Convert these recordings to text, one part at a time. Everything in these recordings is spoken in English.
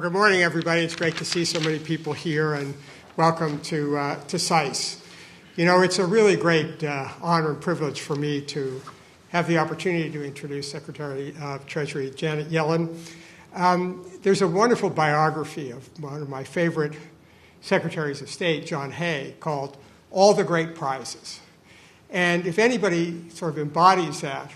Good morning, everybody. It's great to see so many people here, and welcome to SAIS. You know, it's a really great honor and privilege for me to have the opportunity to introduce Secretary of Treasury Janet Yellen. There's a wonderful biography of one of my favorite secretaries of state, John Hay, called All the Great Prizes. And if anybody sort of embodies that,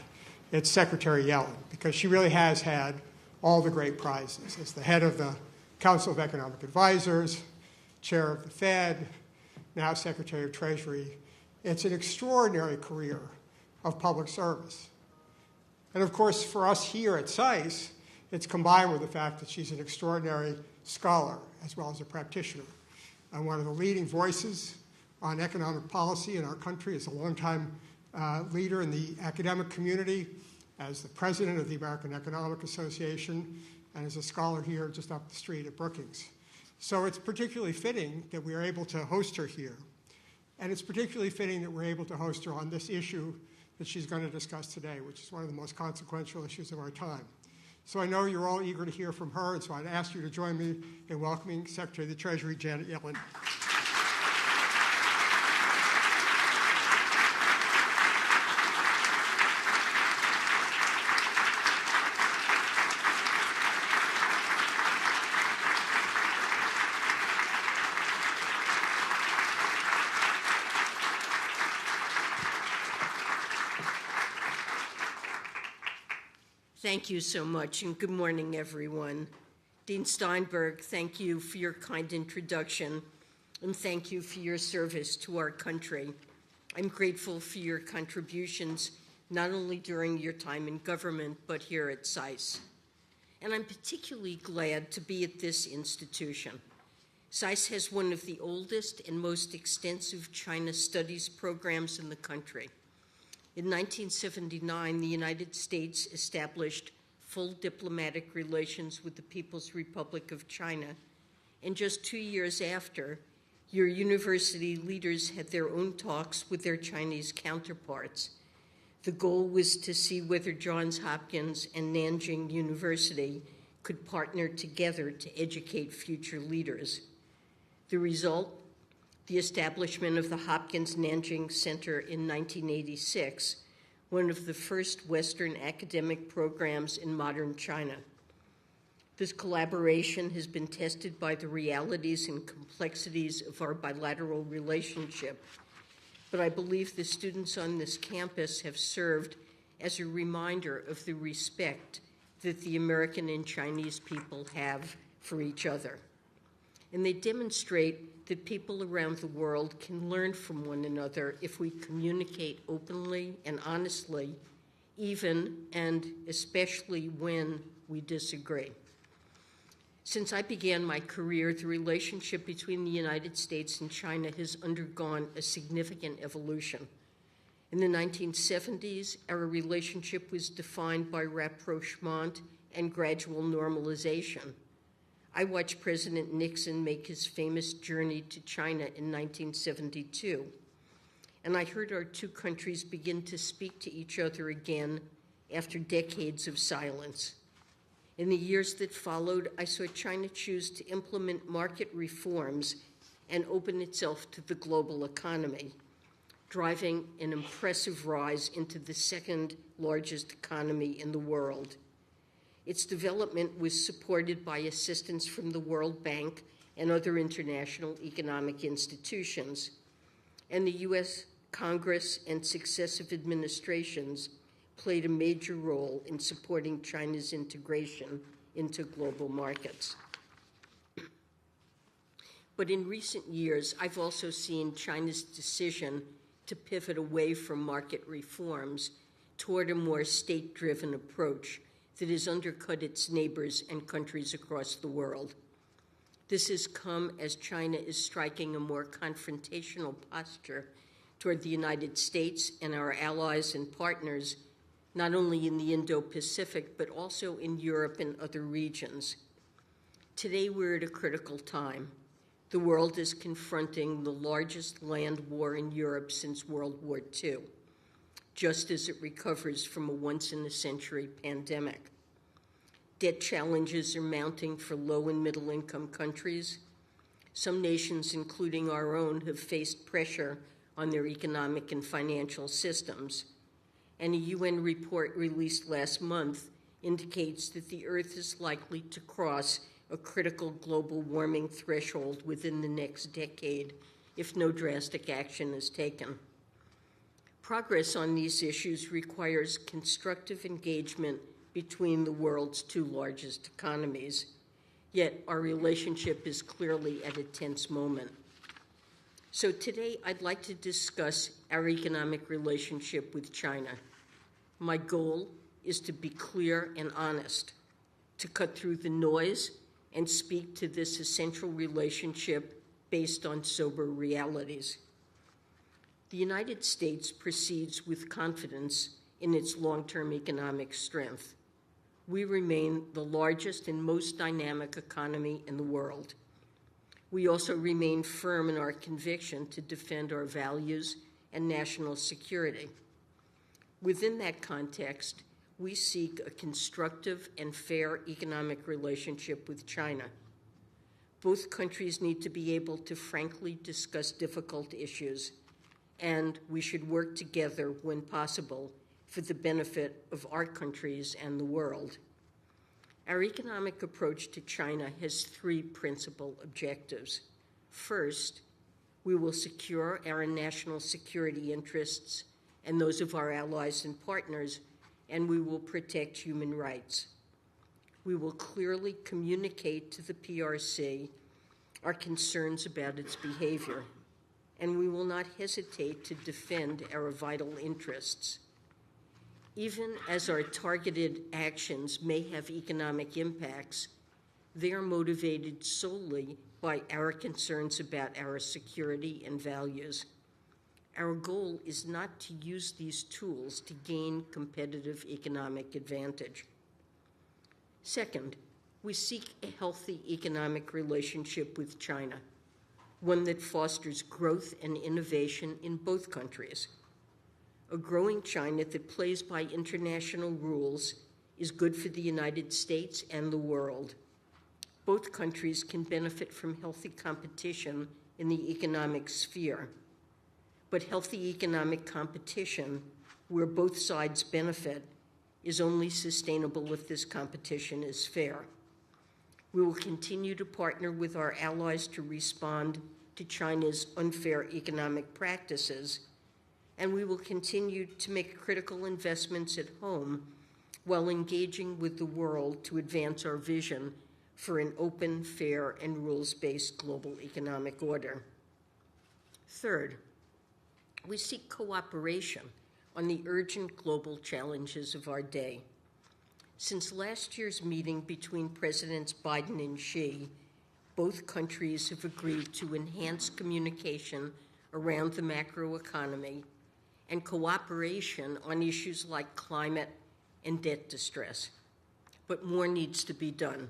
it's Secretary Yellen, because she really has had all the great prizes. As the head of the Council of Economic Advisors, chair of the Fed, now Secretary of Treasury. It's an extraordinary career of public service. And of course, for us here at SAIS, it's combined with the fact that she's an extraordinary scholar as well as a practitioner. And one of the leading voices on economic policy in our country, as a longtime leader in the academic community, as the president of the American Economic Association, and as a scholar here just up the street at Brookings. So it's particularly fitting that we are able to host her here. And it's particularly fitting that we're able to host her on this issue that she's going to discuss today, which is one of the most consequential issues of our time. So I know you're all eager to hear from her, and so I'd ask you to join me in welcoming Secretary of the Treasury, Janet Yellen. Thank you so much, and good morning, everyone. Dean Steinberg, thank you for your kind introduction, and thank you for your service to our country. I'm grateful for your contributions, not only during your time in government, but here at SAIS. And I'm particularly glad to be at this institution. SAIS has one of the oldest and most extensive China studies programs in the country. In 1979, the United States established full diplomatic relations with the People's Republic of China, and just 2 years after, your university leaders had their own talks with their Chinese counterparts. The goal was to see whether Johns Hopkins and Nanjing University could partner together to educate future leaders. The result? The establishment of the Hopkins-Nanjing Center in 1986, one of the first Western academic programs in modern China. This collaboration has been tested by the realities and complexities of our bilateral relationship, but I believe the students on this campus have served as a reminder of the respect that the American and Chinese people have for each other. And they demonstrate that people around the world can learn from one another if we communicate openly and honestly, even and especially when we disagree. Since I began my career, the relationship between the United States and China has undergone a significant evolution. In the 1970s, our relationship was defined by rapprochement and gradual normalization. I watched President Nixon make his famous journey to China in 1972, and I heard our two countries begin to speak to each other again after decades of silence. In the years that followed, I saw China choose to implement market reforms and open itself to the global economy, driving an impressive rise into the second largest economy in the world. Its development was supported by assistance from the World Bank and other international economic institutions, and the U.S. Congress and successive administrations played a major role in supporting China's integration into global markets. But in recent years, I've also seen China's decision to pivot away from market reforms toward a more state-driven approach that has undercut its neighbors and countries across the world. This has come as China is striking a more confrontational posture toward the United States and our allies and partners, not only in the Indo-Pacific, but also in Europe and other regions. Today, we're at a critical time. The world is confronting the largest land war in Europe since World War II. just as it recovers from a once-in-a-century pandemic. Debt challenges are mounting for low and middle income countries. Some nations, including our own, have faced pressure on their economic and financial systems. And a UN report released last month indicates that the Earth is likely to cross a critical global warming threshold within the next decade if no drastic action is taken. Progress on these issues requires constructive engagement between the world's two largest economies, yet our relationship is clearly at a tense moment. So today I'd like to discuss our economic relationship with China. My goal is to be clear and honest, to cut through the noise and speak to this essential relationship based on sober realities. The United States proceeds with confidence in its long-term economic strength. We remain the largest and most dynamic economy in the world. We also remain firm in our conviction to defend our values and national security. Within that context, we seek a constructive and fair economic relationship with China. Both countries need to be able to frankly discuss difficult issues, and we should work together when possible for the benefit of our countries and the world. Our economic approach to China has three principal objectives. First, we will secure our national security interests and those of our allies and partners, and we will protect human rights. We will clearly communicate to the PRC our concerns about its behavior, and we will not hesitate to defend our vital interests. Even as our targeted actions may have economic impacts, they are motivated solely by our concerns about our security and values. Our goal is not to use these tools to gain competitive economic advantage. Second, we seek a healthy economic relationship with China, one that fosters growth and innovation in both countries. A growing China that plays by international rules is good for the United States and the world. Both countries can benefit from healthy competition in the economic sphere. But healthy economic competition, where both sides benefit, is only sustainable if this competition is fair. We will continue to partner with our allies to respond to China's unfair economic practices, and we will continue to make critical investments at home while engaging with the world to advance our vision for an open, fair, and rules-based global economic order. Third, we seek cooperation on the urgent global challenges of our day. Since last year's meeting between Presidents Biden and Xi, both countries have agreed to enhance communication around the macroeconomy and cooperation on issues like climate and debt distress. But more needs to be done.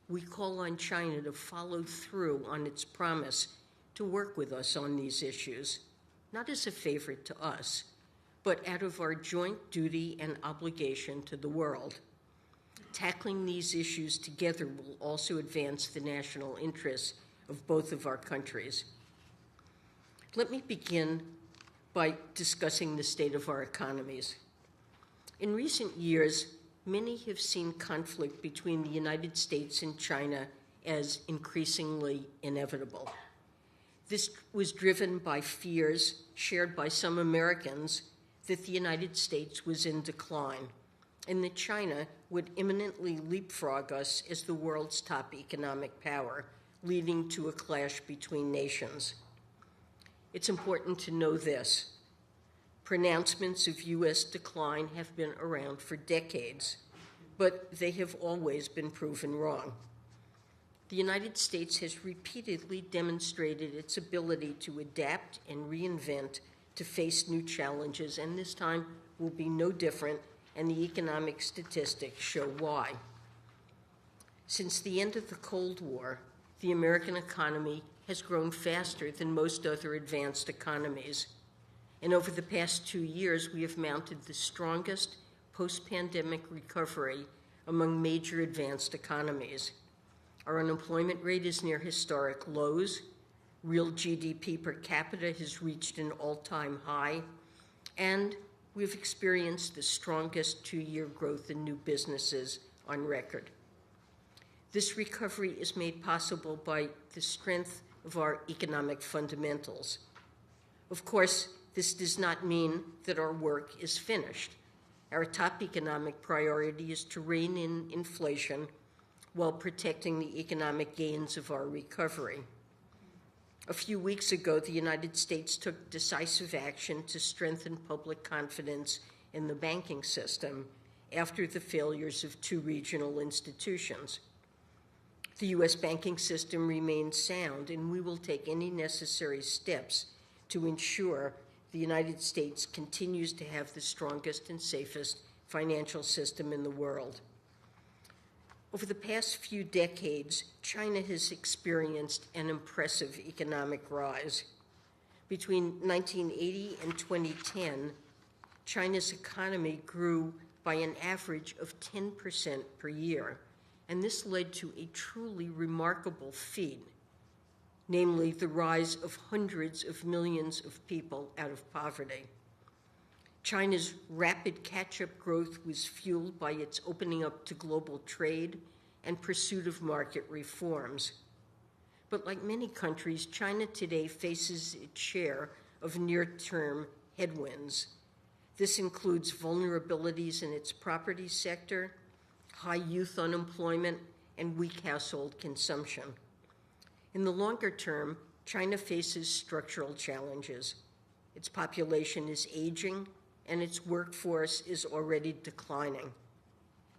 We call on China to follow through on its promise to work with us on these issues, not as a favor to us, but out of our joint duty and obligation to the world. Tackling these issues together will also advance the national interests of both of our countries. Let me begin by discussing the state of our economies. In recent years, many have seen conflict between the United States and China as increasingly inevitable. This was driven by fears shared by some Americans that the United States was in decline and that China would imminently leapfrog us as the world's top economic power, leading to a clash between nations. It's important to know this. Pronouncements of U.S. decline have been around for decades, but they have always been proven wrong. The United States has repeatedly demonstrated its ability to adapt and reinvent to face new challenges, and this time will be no different, and the economic statistics show why. Since the end of the Cold War, the American economy has grown faster than most other advanced economies. And over the past 2 years, we have mounted the strongest post-pandemic recovery among major advanced economies. Our unemployment rate is near historic lows. Real GDP per capita has reached an all-time high, and we've experienced the strongest two-year growth in new businesses on record. This recovery is made possible by the strength of our economic fundamentals. Of course, this does not mean that our work is finished. Our top economic priority is to rein in inflation while protecting the economic gains of our recovery. A few weeks ago, the United States took decisive action to strengthen public confidence in the banking system after the failures of two regional institutions. The U.S. banking system remains sound, and we will take any necessary steps to ensure the United States continues to have the strongest and safest financial system in the world. Over the past few decades, China has experienced an impressive economic rise. Between 1980 and 2010, China's economy grew by an average of 10% per year, and this led to a truly remarkable feat, namely the rise of hundreds of millions of people out of poverty. China's rapid catch-up growth was fueled by its opening up to global trade and pursuit of market reforms. But like many countries, China today faces its share of near-term headwinds. This includes vulnerabilities in its property sector, high youth unemployment, and weak household consumption. In the longer term, China faces structural challenges. Its population is aging, and its workforce is already declining.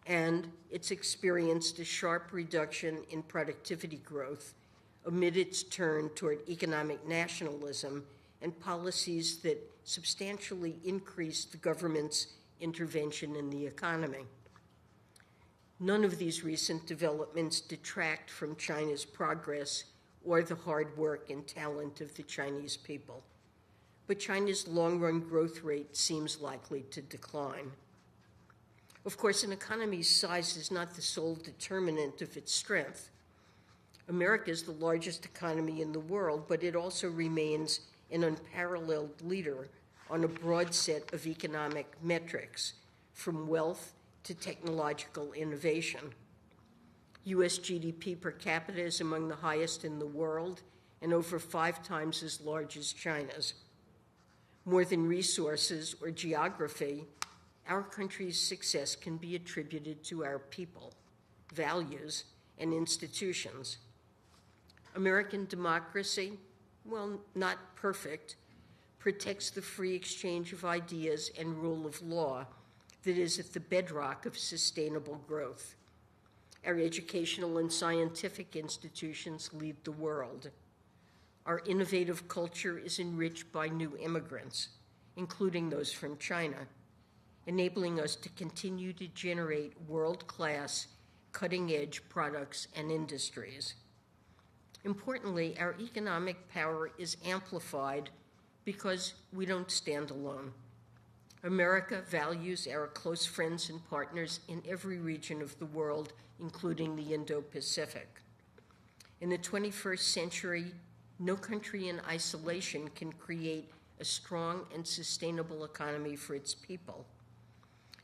And it's experienced a sharp reduction in productivity growth amid its turn toward economic nationalism and policies that substantially increase the government's intervention in the economy. None of these recent developments detract from China's progress or the hard work and talent of the Chinese people. But China's long-run growth rate seems likely to decline. Of course, an economy's size is not the sole determinant of its strength. America is the largest economy in the world, but it also remains an unparalleled leader on a broad set of economic metrics, from wealth to technological innovation. U.S. GDP per capita is among the highest in the world and over 5 times as large as China's. More than resources or geography, our country's success can be attributed to our people, values, and institutions. American democracy, well, not perfect, protects the free exchange of ideas and rule of law that is at the bedrock of sustainable growth. Our educational and scientific institutions lead the world. Our innovative culture is enriched by new immigrants, including those from China, enabling us to continue to generate world-class, cutting-edge products and industries. Importantly, our economic power is amplified because we don't stand alone. America values our close friends and partners in every region of the world, including the Indo-Pacific. In the 21st century, no country in isolation can create a strong and sustainable economy for its people.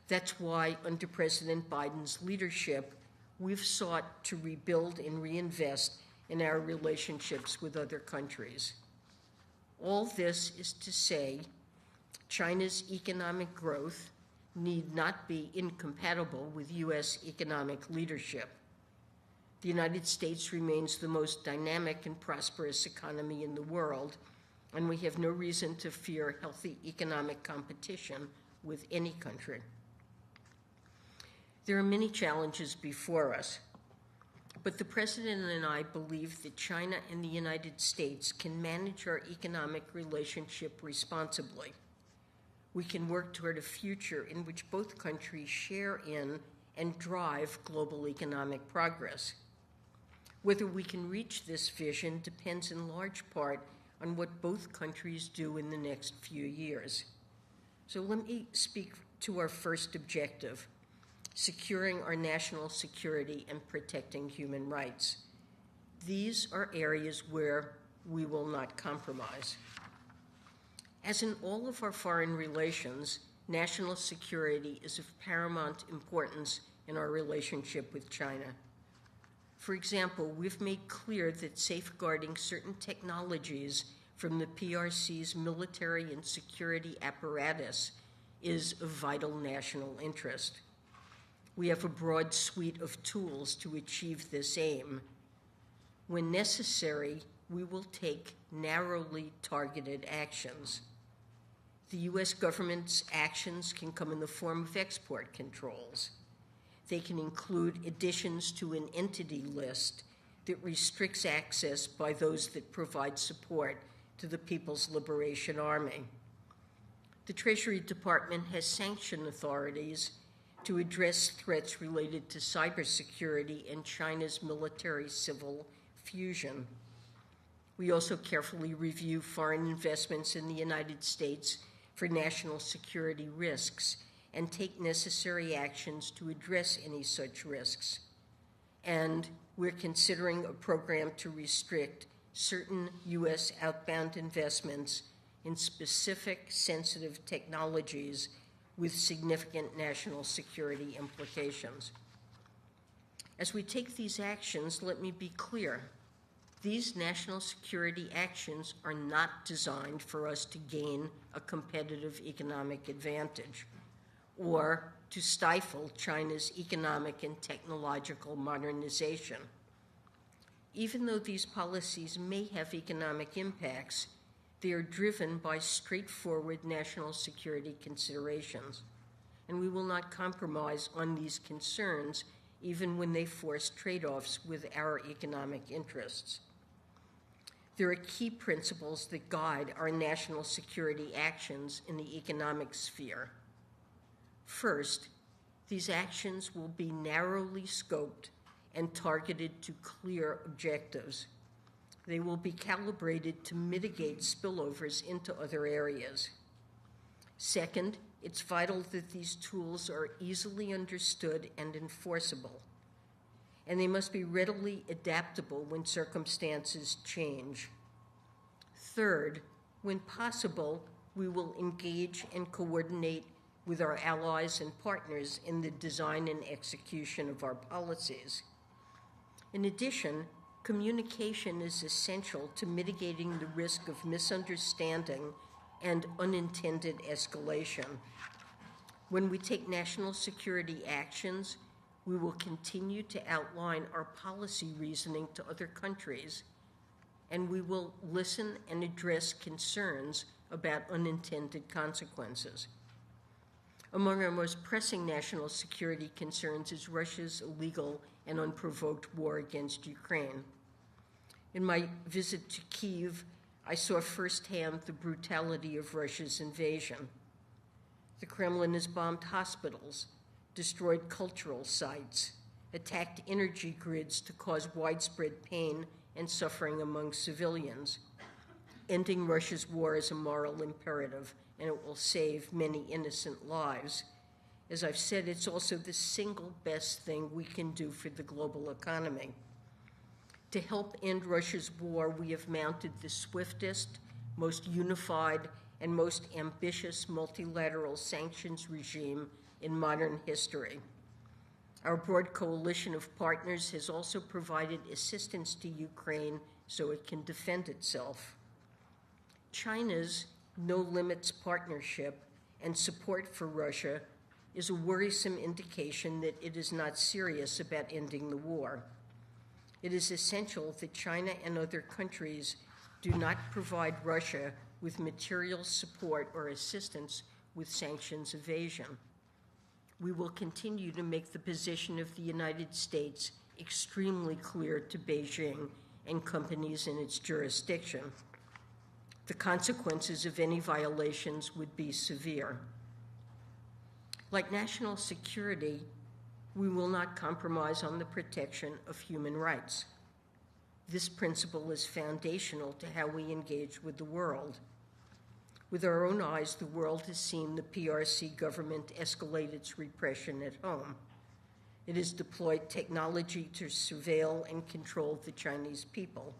That's why, under President Biden's leadership, we've sought to rebuild and reinvest in our relationships with other countries. All this is to say, China's economic growth need not be incompatible with U.S. economic leadership. The United States remains the most dynamic and prosperous economy in the world, and we have no reason to fear healthy economic competition with any country. There are many challenges before us, but the President and I believe that China and the United States can manage our economic relationship responsibly. We can work toward a future in which both countries share in and drive global economic progress. Whether we can reach this vision depends in large part on what both countries do in the next few years. So let me speak to our first objective: securing our national security, and protecting human rights. These are areas where we will not compromise. As in all of our foreign relations, national security is of paramount importance in our relationship with China. For example, we've made clear that safeguarding certain technologies from the PRC's military and security apparatus is of vital national interest. We have a broad suite of tools to achieve this aim. When necessary, we will take narrowly targeted actions. The U.S. government's actions can come in the form of export controls. They can include additions to an entity list that restricts access by those that provide support to the People's Liberation Army. The Treasury Department has sanctioned authorities to address threats related to cybersecurity and China's military-civil fusion. We also carefully review foreign investments in the United States for national security risks and take necessary actions to address any such risks. And we're considering a program to restrict certain U.S. outbound investments in specific sensitive technologies with significant national security implications. As we take these actions, let me be clear. These national security actions are not designed for us to gain a competitive economic advantage or to stifle China's economic and technological modernization. Even though these policies may have economic impacts, they are driven by straightforward national security considerations, and we will not compromise on these concerns even when they force trade-offs with our economic interests. There are key principles that guide our national security actions in the economic sphere. First, these actions will be narrowly scoped and targeted to clear objectives. They will be calibrated to mitigate spillovers into other areas. Second, it's vital that these tools are easily understood and enforceable, and they must be readily adaptable when circumstances change. Third, when possible, we will engage and coordinate with our allies and partners in the design and execution of our policies. In addition, communication is essential to mitigating the risk of misunderstanding and unintended escalation. When we take national security actions, we will continue to outline our policy reasoning to other countries, and we will listen and address concerns about unintended consequences. Among our most pressing national security concerns is Russia's illegal and unprovoked war against Ukraine. In my visit to Kyiv, I saw firsthand the brutality of Russia's invasion. The Kremlin has bombed hospitals, destroyed cultural sites, attacked energy grids to cause widespread pain and suffering among civilians. Ending Russia's war is a moral imperative, and it will save many innocent lives. As I've said, it's also the single best thing we can do for the global economy. To help end Russia's war, we have mounted the swiftest, most unified, and most ambitious multilateral sanctions regime in modern history. Our broad coalition of partners has also provided assistance to Ukraine so it can defend itself. China's no-limits partnership and support for Russia is a worrisome indication that it is not serious about ending the war. It is essential that China and other countries do not provide Russia with material support or assistance with sanctions evasion. We will continue to make the position of the United States extremely clear to Beijing and companies in its jurisdiction. The consequences of any violations would be severe. Like national security, we will not compromise on the protection of human rights. This principle is foundational to how we engage with the world. With our own eyes, the world has seen the PRC government escalate its repression at home. It has deployed technology to surveil and control the Chinese people,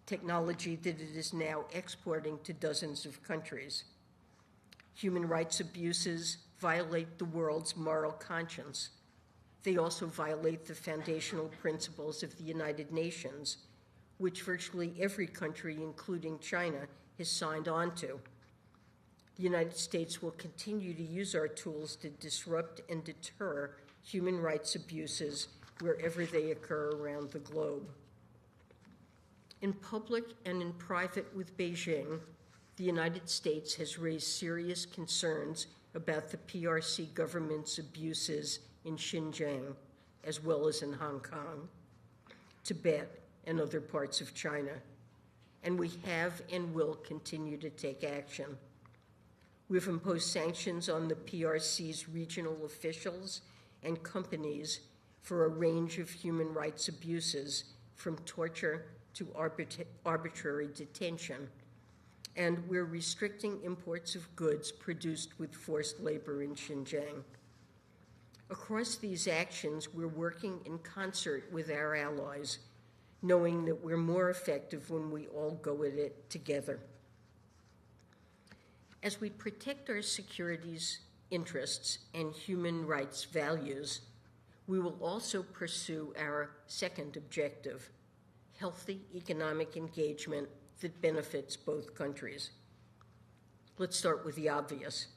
technology that it is now exporting to dozens of countries. Human rights abuses violate the world's moral conscience. They also violate the foundational principles of the United Nations, which virtually every country, including China, has signed on to. The United States will continue to use our tools to disrupt and deter human rights abuses wherever they occur around the globe. In public and in private with Beijing, the United States has raised serious concerns about the PRC government's abuses in Xinjiang, as well as in Hong Kong, Tibet, and other parts of China. And we have and will continue to take action. We've imposed sanctions on the PRC's regional officials and companies for a range of human rights abuses, from torture to arbitrary detention. And we're restricting imports of goods produced with forced labor in Xinjiang. Across these actions, we're working in concert with our allies, knowing that we're more effective when we all go at it together. As we protect our securities interests and human rights values, we will also pursue our second objective, healthy economic engagement that benefits both countries. Let's start with the obvious.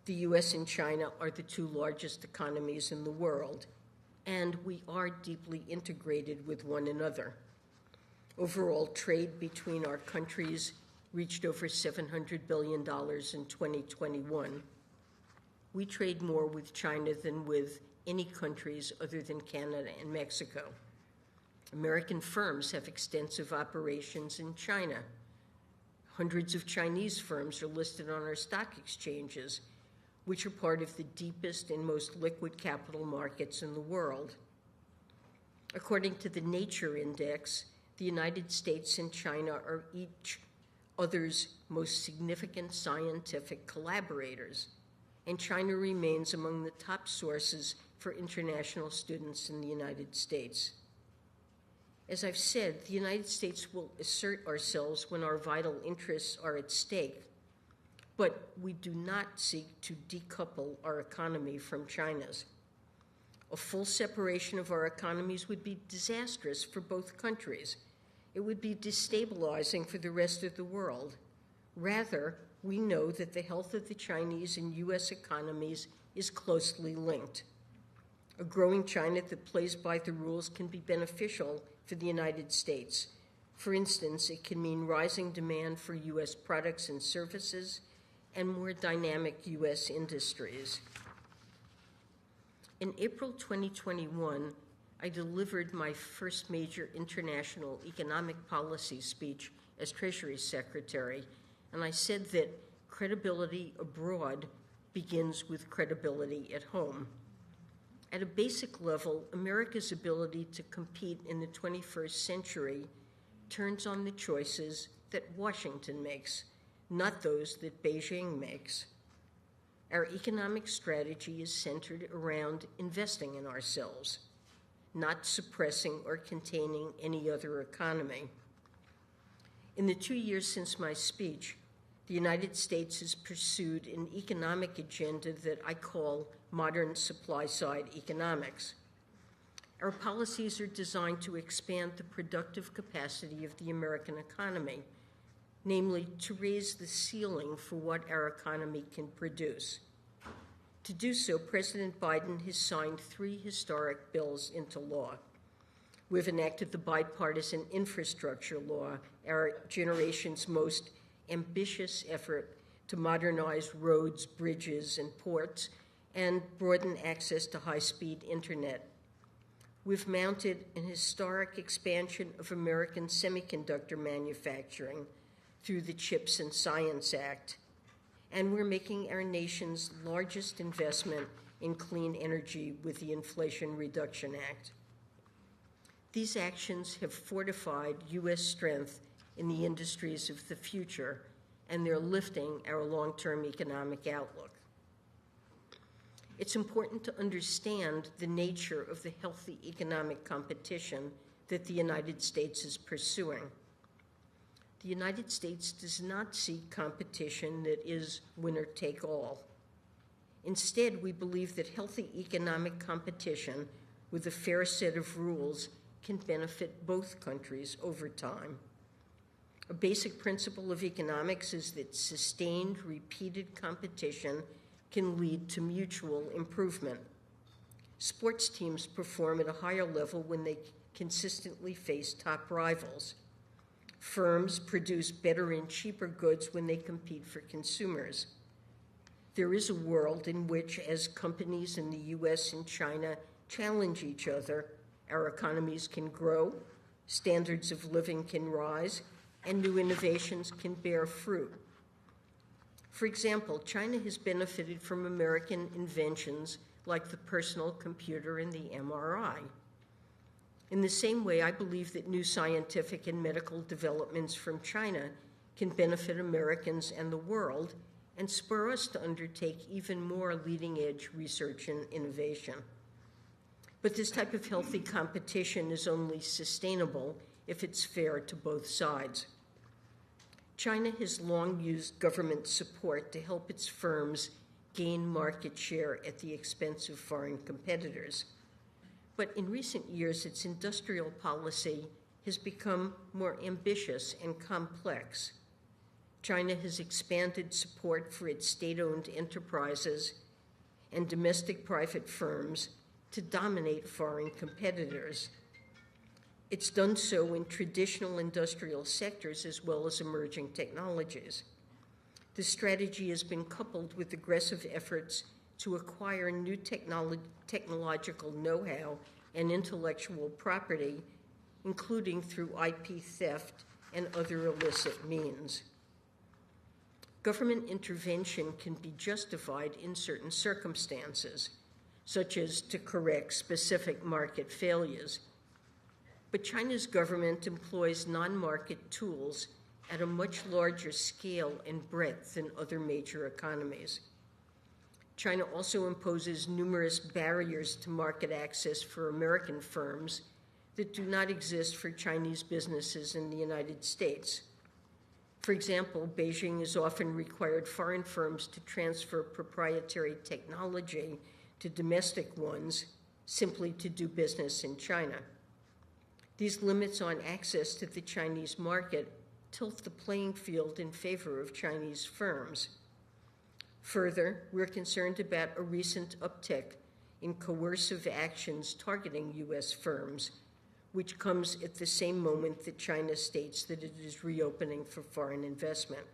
The U.S. and China are the two largest economies in the world, and we are deeply integrated with one another. Overall trade between our countries reached over $700 billion in 2021. We trade more with China than with any countries other than Canada and Mexico. American firms have extensive operations in China. Hundreds of Chinese firms are listed on our stock exchanges, which are part of the deepest and most liquid capital markets in the world. According to the Nature Index, the United States and China are each other's most significant scientific collaborators, and China remains among the top sources for international students in the United States. As I've said, the United States will assert ourselves when our vital interests are at stake, but we do not seek to decouple our economy from China's. A full separation of our economies would be disastrous for both countries. It would be destabilizing for the rest of the world. Rather, we know that the health of the Chinese and U.S. economies is closely linked. A growing China that plays by the rules can be beneficial for the United States. For instance, it can mean rising demand for U.S. products and services and more dynamic U.S. industries. In April 2021, I delivered my first major international economic policy speech as Treasury Secretary, and I said that credibility abroad begins with credibility at home. At a basic level, America's ability to compete in the 21st century turns on the choices that Washington makes, not those that Beijing makes. Our economic strategy is centered around investing in ourselves, not suppressing or containing any other economy. In the 2 years since my speech, the United States has pursued an economic agenda that I call modern supply-side economics. Our policies are designed to expand the productive capacity of the American economy, namely to raise the ceiling for what our economy can produce. To do so, President Biden has signed 3 historic bills into law. We've enacted the bipartisan infrastructure law, our generation's most ambitious effort to modernize roads, bridges, and ports, and broaden access to high-speed internet. We've mounted an historic expansion of American semiconductor manufacturing through the CHIPS and Science Act, and we're making our nation's largest investment in clean energy with the Inflation Reduction Act. These actions have fortified U.S. strength in the industries of the future, and they're lifting our long-term economic outlook. it's important to understand the nature of the healthy economic competition that the United States is pursuing. The United States does not seek competition that is winner take all. Instead, we believe that healthy economic competition with a fair set of rules can benefit both countries over time. A basic principle of economics is that sustained, repeated competition can lead to mutual improvement. Sports teams perform at a higher level when they consistently face top rivals. Firms produce better and cheaper goods when they compete for consumers. There is a world in which, as companies in the U.S. and China challenge each other, our economies can grow, standards of living can rise, and new innovations can bear fruit. For example, China has benefited from American inventions like the personal computer and the MRI. In the same way, I believe that new scientific and medical developments from China can benefit Americans and the world and spur us to undertake even more leading-edge research and innovation. But this type of healthy competition is only sustainable if it's fair to both sides. China has long used government support to help its firms gain market share at the expense of foreign competitors. But in recent years, its industrial policy has become more ambitious and complex. China has expanded support for its state-owned enterprises and domestic private firms to dominate foreign competitors. It's done so in traditional industrial sectors as well as emerging technologies. This strategy has been coupled with aggressive efforts to acquire new technological know-how and intellectual property, including through IP theft and other illicit means. Government intervention can be justified in certain circumstances, such as to correct specific market failures. But China's government employs non-market tools at a much larger scale and breadth than other major economies. China also imposes numerous barriers to market access for American firms that do not exist for Chinese businesses in the United States. For example, Beijing has often required foreign firms to transfer proprietary technology to domestic ones simply to do business in China. These limits on access to the Chinese market tilt the playing field in favor of Chinese firms. Further, we're concerned about a recent uptick in coercive actions targeting U.S. firms, which comes at the same moment that China states that it is reopening for foreign investment.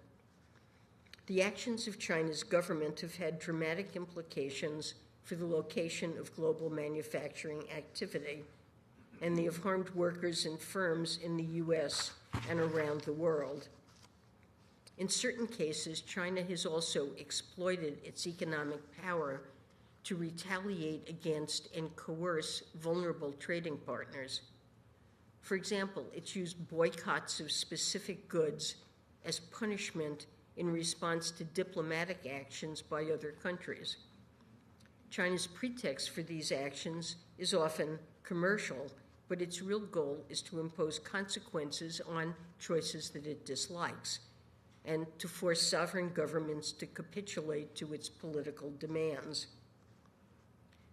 The actions of China's government have had dramatic implications for the location of global manufacturing activity, and they have harmed workers and firms in the U.S. and around the world. In certain cases, China has also exploited its economic power to retaliate against and coerce vulnerable trading partners. For example, it's used boycotts of specific goods as punishment in response to diplomatic actions by other countries. China's pretext for these actions is often commercial, but its real goal is to impose consequences on choices that it dislikes and to force sovereign governments to capitulate to its political demands.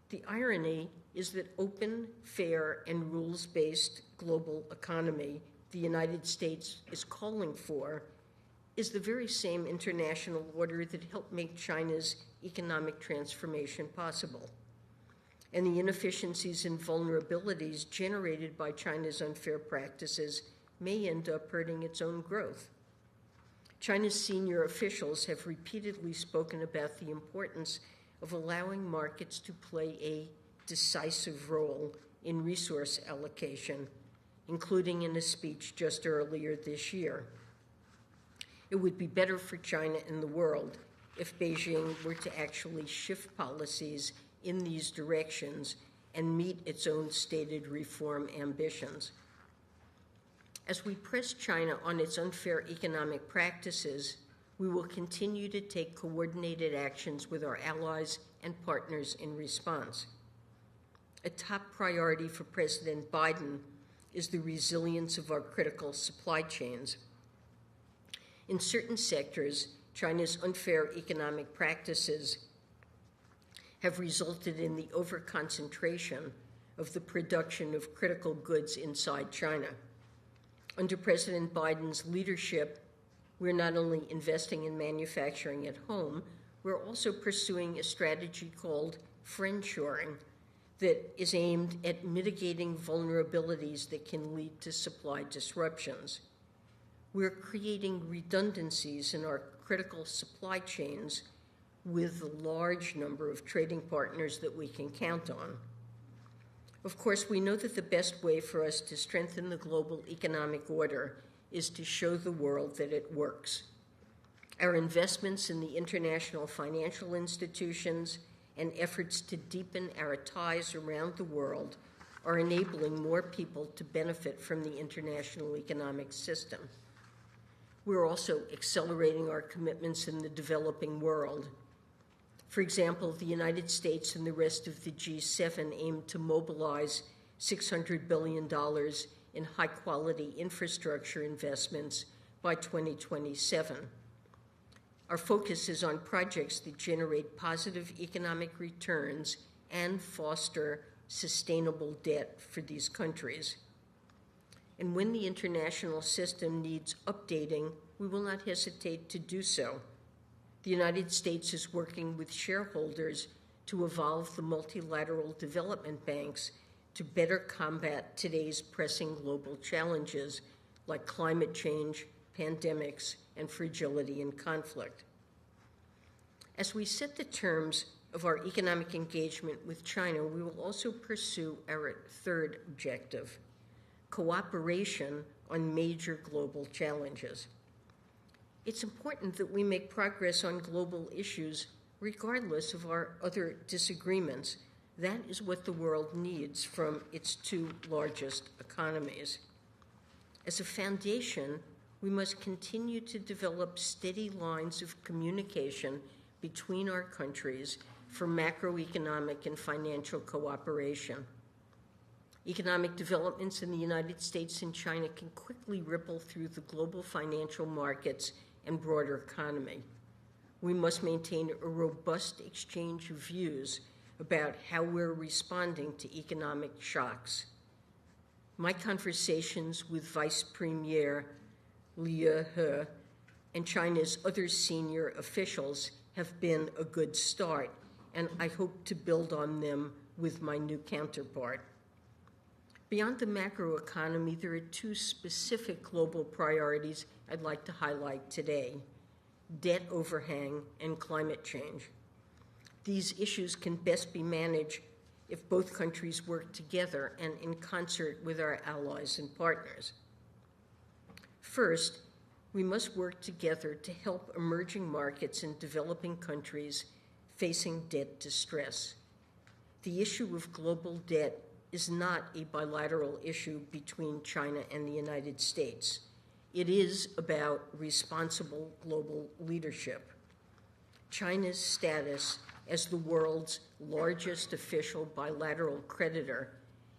The irony is that open, fair, and rules-based global economy the United States is calling for is the very same international order that helped make China's economic transformation possible. And the inefficiencies and vulnerabilities generated by China's unfair practices may end up hurting its own growth. China's senior officials have repeatedly spoken about the importance of allowing markets to play a decisive role in resource allocation, including in a speech just earlier this year. It would be better for China and the world if Beijing were to actually shift policies in these directions and meet its own stated reform ambitions. As we press China on its unfair economic practices, we will continue to take coordinated actions with our allies and partners in response. A top priority for President Biden is the resilience of our critical supply chains. In certain sectors, China's unfair economic practices have resulted in the overconcentration of the production of critical goods inside China. Under President Biden's leadership, we're not only investing in manufacturing at home, we're also pursuing a strategy called friendshoring that is aimed at mitigating vulnerabilities that can lead to supply disruptions. We're creating redundancies in our critical supply chains with a large number of trading partners that we can count on. Of course, we know that the best way for us to strengthen the global economic order is to show the world that it works. Our investments in the international financial institutions and efforts to deepen our ties around the world are enabling more people to benefit from the international economic system. We're also accelerating our commitments in the developing world. For example, the United States and the rest of the G7 aim to mobilize $600 billion in high-quality infrastructure investments by 2027. Our focus is on projects that generate positive economic returns and foster sustainable debt for these countries. And when the international system needs updating, we will not hesitate to do so. The United States is working with shareholders to evolve the multilateral development banks to better combat today's pressing global challenges like climate change, pandemics, and fragility and conflict. As we set the terms of our economic engagement with China, we will also pursue our third objective, cooperation on major global challenges. It's important that we make progress on global issues regardless of our other disagreements. That is what the world needs from its two largest economies. As a foundation, we must continue to develop steady lines of communication between our countries for macroeconomic and financial cooperation. Economic developments in the United States and China can quickly ripple through the global financial markets and broader economy. We must maintain a robust exchange of views about how we're responding to economic shocks. My conversations with Vice Premier Liu He and China's other senior officials have been a good start, and I hope to build on them with my new counterpart. Beyond the macroeconomy, there are two specific global priorities I'd like to highlight today: debt overhang and climate change. These issues can best be managed if both countries work together and in concert with our allies and partners. First, we must work together to help emerging markets and developing countries facing debt distress. The issue of global debt is not a bilateral issue between China and the United States. It is about responsible global leadership. China's status as the world's largest official bilateral creditor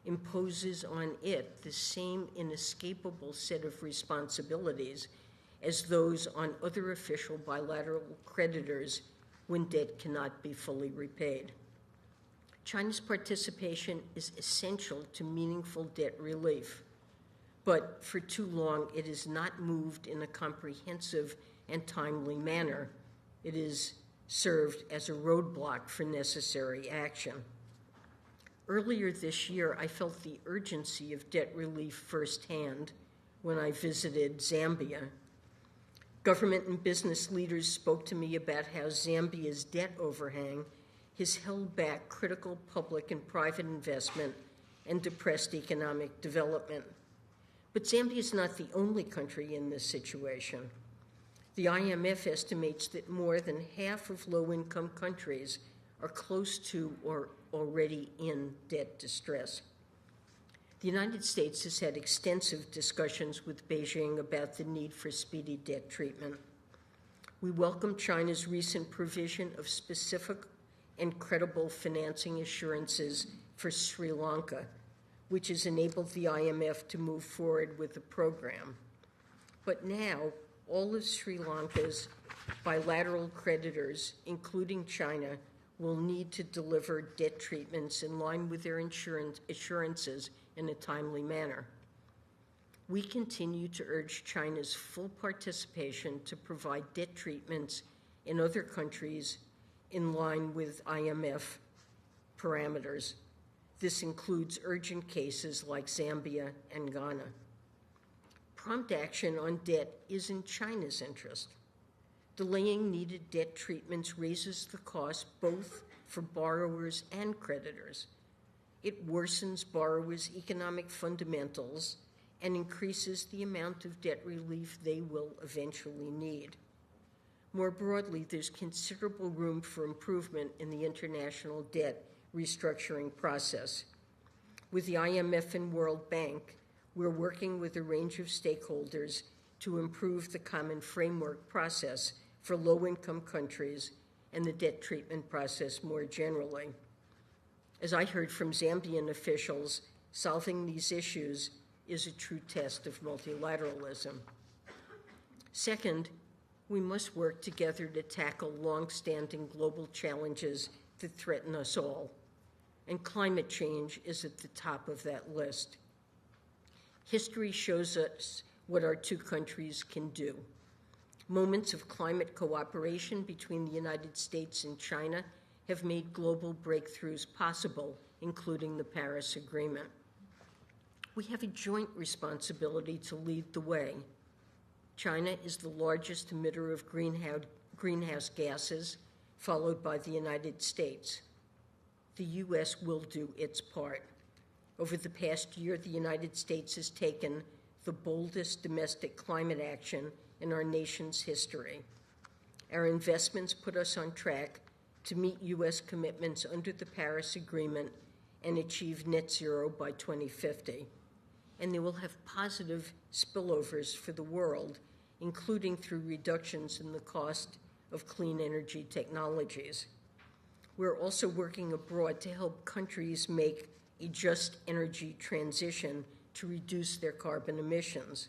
imposes on it the same inescapable set of responsibilities as those on other official bilateral creditors when debt cannot be fully repaid. China's participation is essential to meaningful debt relief, but for too long it has not moved in a comprehensive and timely manner. It is served as a roadblock for necessary action. Earlier this year, I felt the urgency of debt relief firsthand when I visited Zambia. Government and business leaders spoke to me about how Zambia's debt overhang has held back critical public and private investment and depressed economic development. But Zambia is not the only country in this situation. The IMF estimates that more than half of low-income countries are close to or already in debt distress. The United States has had extensive discussions with Beijing about the need for speedy debt treatment. We welcome China's recent provision of specific and credible financing assurances for Sri Lanka, which has enabled the IMF to move forward with the program. But now, all of Sri Lanka's bilateral creditors, including China, will need to deliver debt treatments in line with their assurances in a timely manner. We continue to urge China's full participation to provide debt treatments in other countries in line with IMF parameters. This includes urgent cases like Zambia and Ghana. Prompt action on debt is in China's interest. Delaying needed debt treatments raises the cost both for borrowers and creditors. It worsens borrowers' economic fundamentals and increases the amount of debt relief they will eventually need. More broadly, there's considerable room for improvement in the international debt restructuring process. With the IMF and World Bank, we're working with a range of stakeholders to improve the common framework process for low-income countries and the debt treatment process more generally. As I heard from Zambian officials, solving these issues is a true test of multilateralism. Second, we must work together to tackle long-standing global challenges that threaten us all, and climate change is at the top of that list. History shows us what our two countries can do. Moments of climate cooperation between the United States and China have made global breakthroughs possible, including the Paris Agreement. We have a joint responsibility to lead the way. China is the largest emitter of greenhouse gases, followed by the United States. The U.S. will do its part. Over the past year, the United States has taken the boldest domestic climate action in our nation's history. Our investments put us on track to meet U.S. commitments under the Paris Agreement and achieve net zero by 2050. And they will have positive spillovers for the world, including through reductions in the cost of clean energy technologies. We're also working abroad to help countries make a just energy transition to reduce their carbon emissions.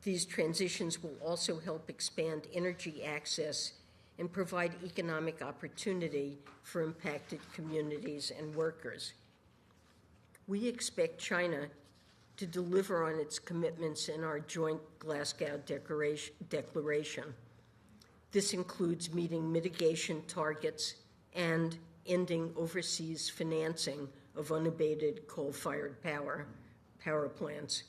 These transitions will also help expand energy access and provide economic opportunity for impacted communities and workers. We expect China to deliver on its commitments in our joint Glasgow Declaration. This includes meeting mitigation targets and ending overseas financing of unabated coal-fired power plants.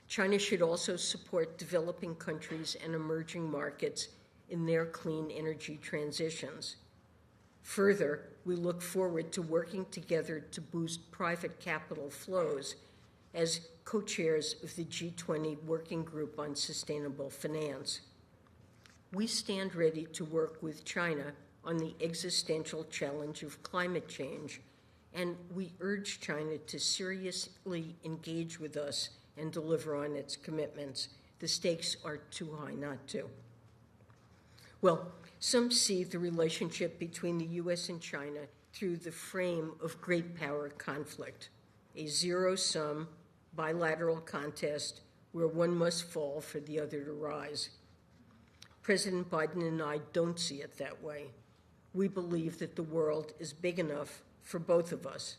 China should also support developing countries and emerging markets in their clean energy transitions. Further, we look forward to working together to boost private capital flows as co-chairs of the G20 Working Group on Sustainable Finance. We stand ready to work with China on the existential challenge of climate change, and we urge China to seriously engage with us and deliver on its commitments. The stakes are too high not to. Well, some see the relationship between the U.S. and China through the frame of great power conflict, a zero-sum bilateral contest where one must fall for the other to rise. President Biden and I don't see it that way. We believe that the world is big enough for both of us.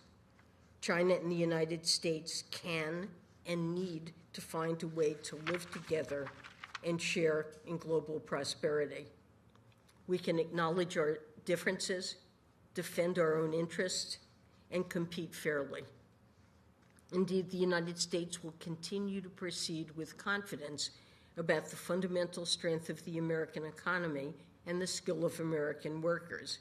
China and the United States can and need to find a way to live together and share in global prosperity. We can acknowledge our differences, defend our own interests, and compete fairly. Indeed, the United States will continue to proceed with confidence about the fundamental strength of the American economy and the skill of American workers.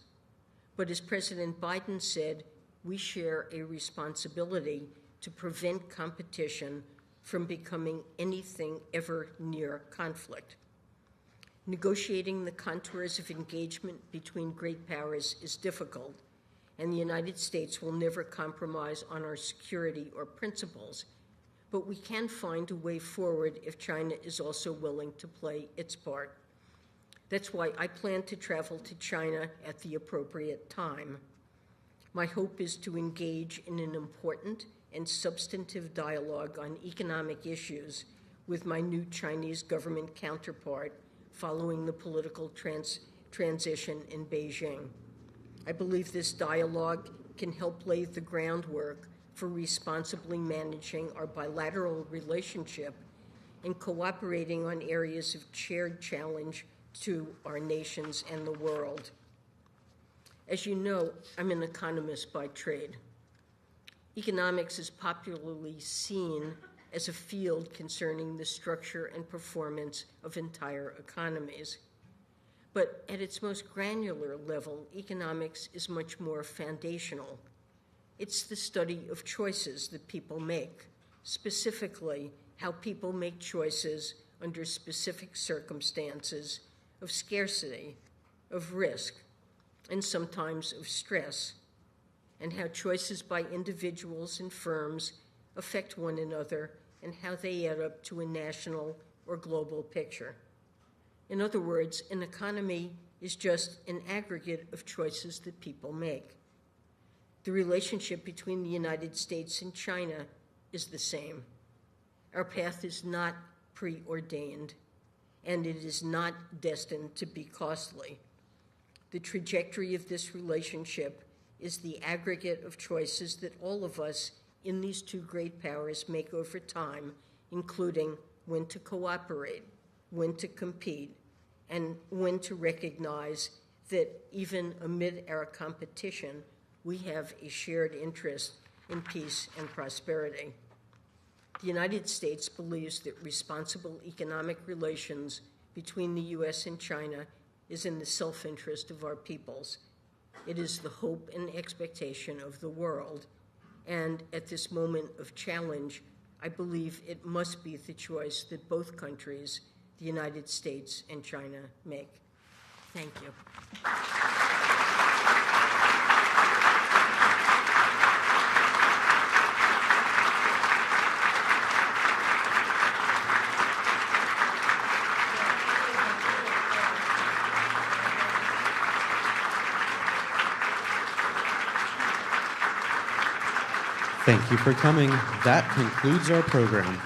But as President Biden said, we share a responsibility to prevent competition from becoming anything ever near conflict. Negotiating the contours of engagement between great powers is difficult, and the United States will never compromise on our security or principles, but we can find a way forward if China is also willing to play its part. That's why I plan to travel to China at the appropriate time. My hope is to engage in an important and substantive dialogue on economic issues with my new Chinese government counterpart following the political transition in Beijing. I believe this dialogue can help lay the groundwork for responsibly managing our bilateral relationship and cooperating on areas of shared challenge to our nations and the world. As you know, I'm an economist by trade. Economics is popularly seen as a field concerning the structure and performance of entire economies. But at its most granular level, economics is much more foundational. It's the study of choices that people make, specifically how people make choices under specific circumstances of scarcity, of risk, and sometimes of stress, and how choices by individuals and firms affect one another and how they add up to a national or global picture. In other words, an economy is just an aggregate of choices that people make. The relationship between the United States and China is the same. Our path is not preordained, and it is not destined to be costly. The trajectory of this relationship is the aggregate of choices that all of us in these two great powers make over time, including when to cooperate, when to compete, and when to recognize that even amid our competition, we have a shared interest in peace and prosperity. The United States believes that responsible economic relations between the U.S. and China is in the self-interest of our peoples. It is the hope and expectation of the world. And at this moment of challenge, I believe it must be the choice that both countries, the United States and China, make. Thank you. Thank you for coming. That concludes our program.